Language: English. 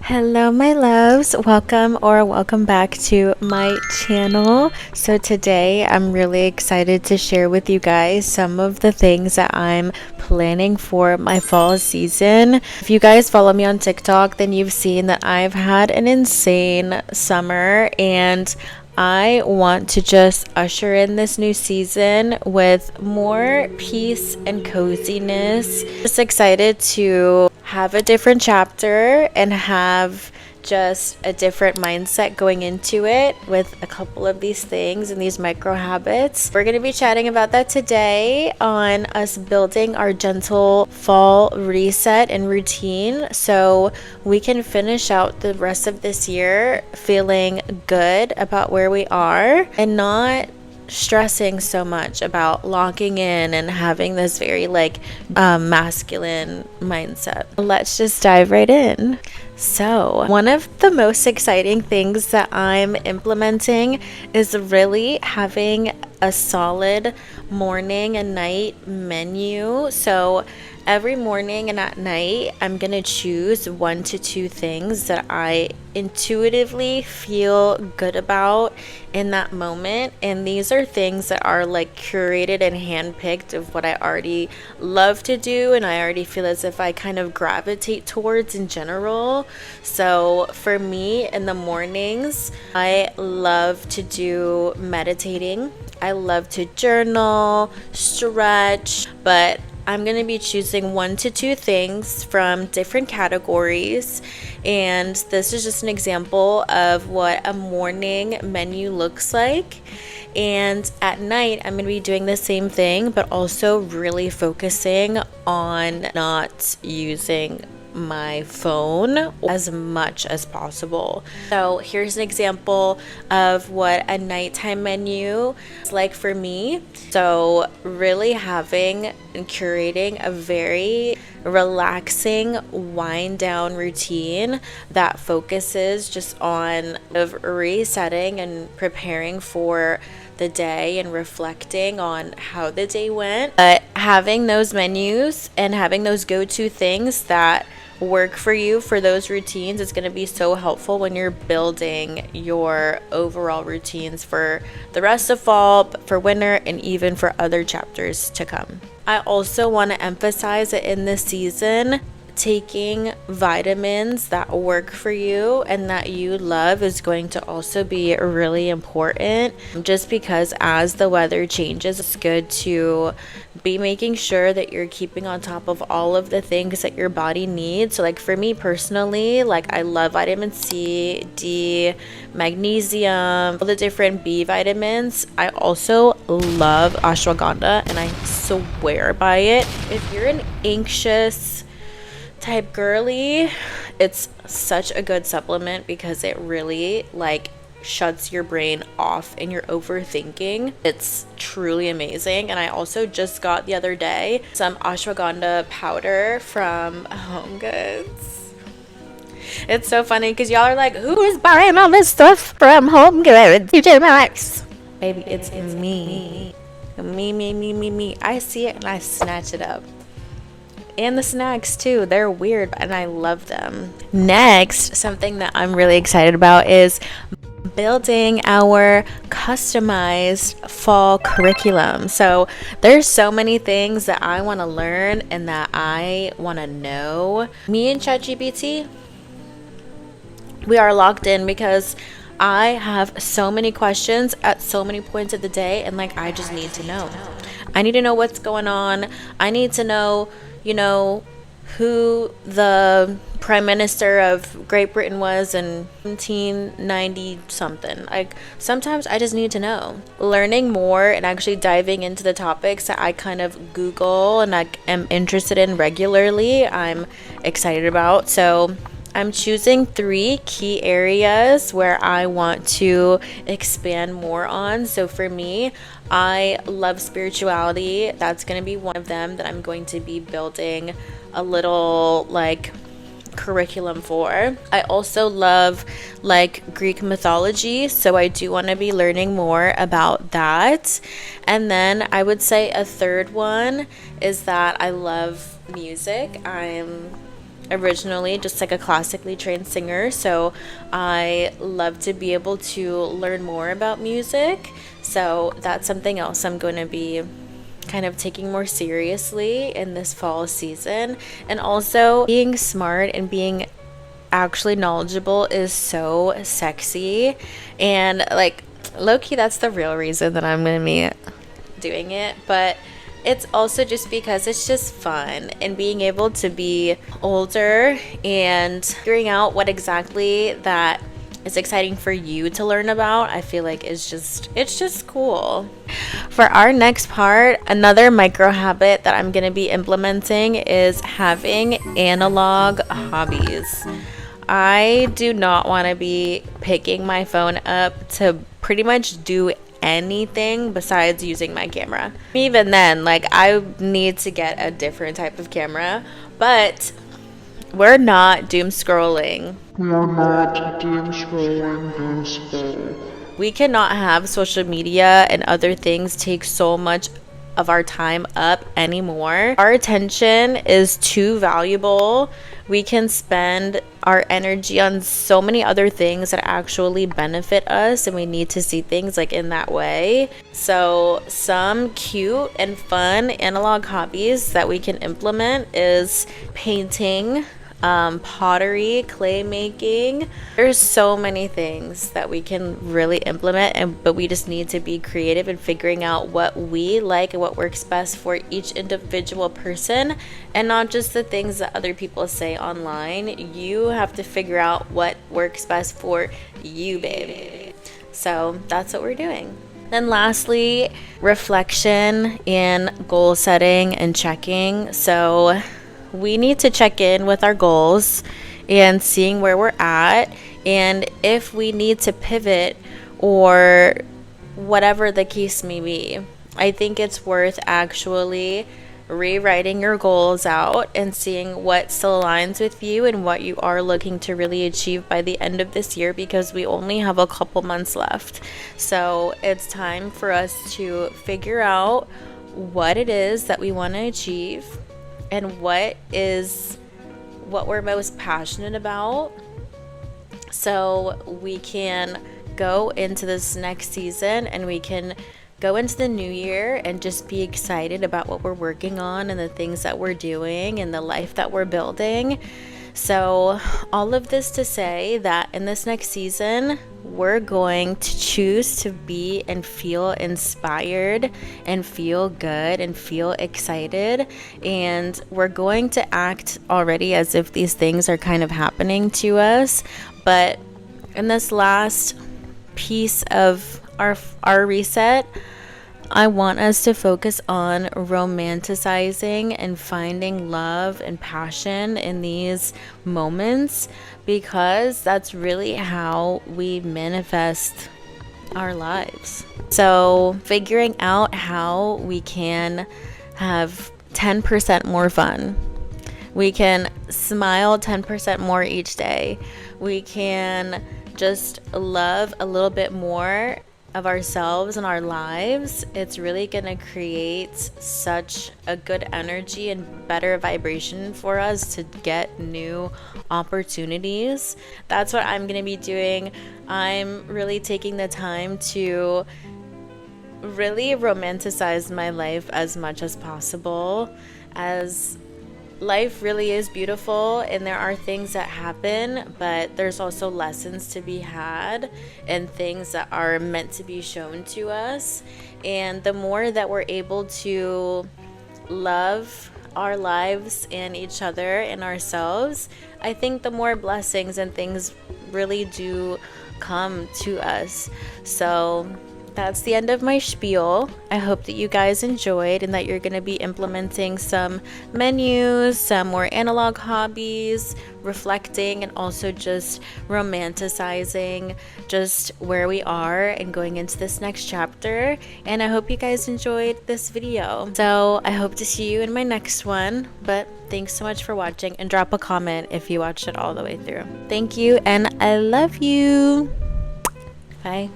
Hello, my loves. Welcome back to my channel. So today I'm really excited to share with you guys some of the things that I'm planning for my fall season. If you guys follow me on TikTok, then you've seen that I've had an insane summer, and I want to just usher in this new season with more peace and coziness. Just excited to have a different chapter and have just a different mindset going into it with a couple of these things and these micro habits. We're going to be chatting about that today on us building our gentle fall reset and routine so we can finish out the rest of this year feeling good about where we are and not stressing so much about locking in and having this very masculine mindset. Let's just dive right in. So, one of the most exciting things that I'm implementing is really having a solid morning and night menu. So, every morning and at night, I'm going to choose 1 to 2 things that I intuitively feel good about in that moment. And these are things that are like curated and handpicked of what I already love to do and I already feel as if I kind of gravitate towards in general. So for me in the mornings, I love to do meditating. I love to journal, stretch, but I'm going to be choosing 1 to 2 things from different categories. And this is just an example of what a morning menu looks like. And at night, I'm going to be doing the same thing, but also really focusing on not using my phone as much as possible. So here's an example of what a nighttime menu is like for me. So really having and curating a very relaxing wind down routine that focuses just on resetting and preparing for the day and reflecting on how the day went. But having those menus and having those go-to things that work for you for those routines is going to be so helpful when you're building your overall routines for the rest of fall, for winter, and even for other chapters to come. I also want to emphasize that in this season, taking vitamins that work for you and that you love is going to also be really important, just because as the weather changes, it's good to be making sure that you're keeping on top of all of the things that your body needs. So like for me personally, like I love vitamin C, D, magnesium, all the different B vitamins. I also love ashwagandha and I swear by it. If you're an anxious type girly, it's such a good supplement because it really shuts your brain off and you're overthinking. It's truly amazing. And I also just got the other day some ashwagandha powder from Home Goods. It's so funny because y'all are like, who is buying all this stuff from Home Goods? TJ Maxx. Baby, it's me. Me. I see it and I snatch it up. And the snacks too, they're weird and I love them. Next, something that I'm really excited about is building our customized fall curriculum. So there's so many things that I want to learn and that I want to know. Me and ChatGPT, we are locked in because I have so many questions at so many points of the day, and I just need to know. I need to know what's going on. I need to know who the prime minister of Great Britain was in 1790 something. Sometimes I just need to know. Learning more and actually diving into the topics that I kind of Google and I am interested in regularly, I'm excited about. So I'm choosing 3 key areas where I want to expand more on. So for me, I love spirituality. That's going to be one of them that I'm going to be building a little curriculum for. I also love Greek mythology, so I do want to be learning more about that. And then I would say a third one is that I love music. I'm originally just like a classically trained singer, so I love to be able to learn more about music. So that's something else I'm going to be kind of taking more seriously in this fall season. And also, being smart and being actually knowledgeable is so sexy, and like low-key that's the real reason that I'm gonna be doing it. But it's also just because it's just fun, and being able to be older and figuring out what exactly that is exciting for you to learn about, I feel like it's just cool. For our next part, another micro habit that I'm going to be implementing is having analog hobbies. I do not want to be picking my phone up to pretty much do anything besides using my camera. Even then, like, I need to get a different type of camera, but we're not doom scrolling. This fall. We cannot have social media and other things take so much of our time up anymore. Our attention is too valuable. We can spend our energy on so many other things that actually benefit us, and we need to see things like in that way. So some cute and fun analog hobbies that we can implement is painting, pottery, clay making. There's so many things that we can really implement, but we just need to be creative in figuring out what we like and what works best for each individual person, and not just the things that other people say online. You have to figure out what works best for you, babe. So that's what we're doing. Then lastly, reflection and goal setting and checking. So we need to check in with our goals and seeing where we're at, and if we need to pivot or whatever the case may be. I think it's worth actually rewriting your goals out and seeing what still aligns with you and what you are looking to really achieve by the end of this year, because we only have a couple months left. So it's time for us to figure out what it is that we want to achieve and what we're most passionate about, so we can go into this next season and we can go into the new year and just be excited about what we're working on and the things that we're doing and the life that we're building. So all of this to say that in this next season, we're going to choose to be and feel inspired and feel good and feel excited. And we're going to act already as if these things are kind of happening to us. But in this last piece of our reset, I want us to focus on romanticizing and finding love and passion in these moments, because that's really how we manifest our lives. So figuring out how we can have 10% more fun. We can smile 10% more each day. We can just love a little bit more of ourselves and our lives. It's really going to create such a good energy and better vibration for us to get new opportunities. That's what I'm going to be doing. I'm really taking the time to really romanticize my life as much as possible, as life really is beautiful and there are things that happen, but there's also lessons to be had and things that are meant to be shown to us. And the more that we're able to love our lives and each other and ourselves, I think the more blessings and things really do come to us. So that's the end of my spiel. I hope that you guys enjoyed and that you're going to be implementing some menus, some more analog hobbies, reflecting, and also just romanticizing just where we are and going into this next chapter. And I hope you guys enjoyed this video. So I hope to see you in my next one. But thanks so much for watching, and drop a comment if you watched it all the way through. Thank you, and I love you. Bye.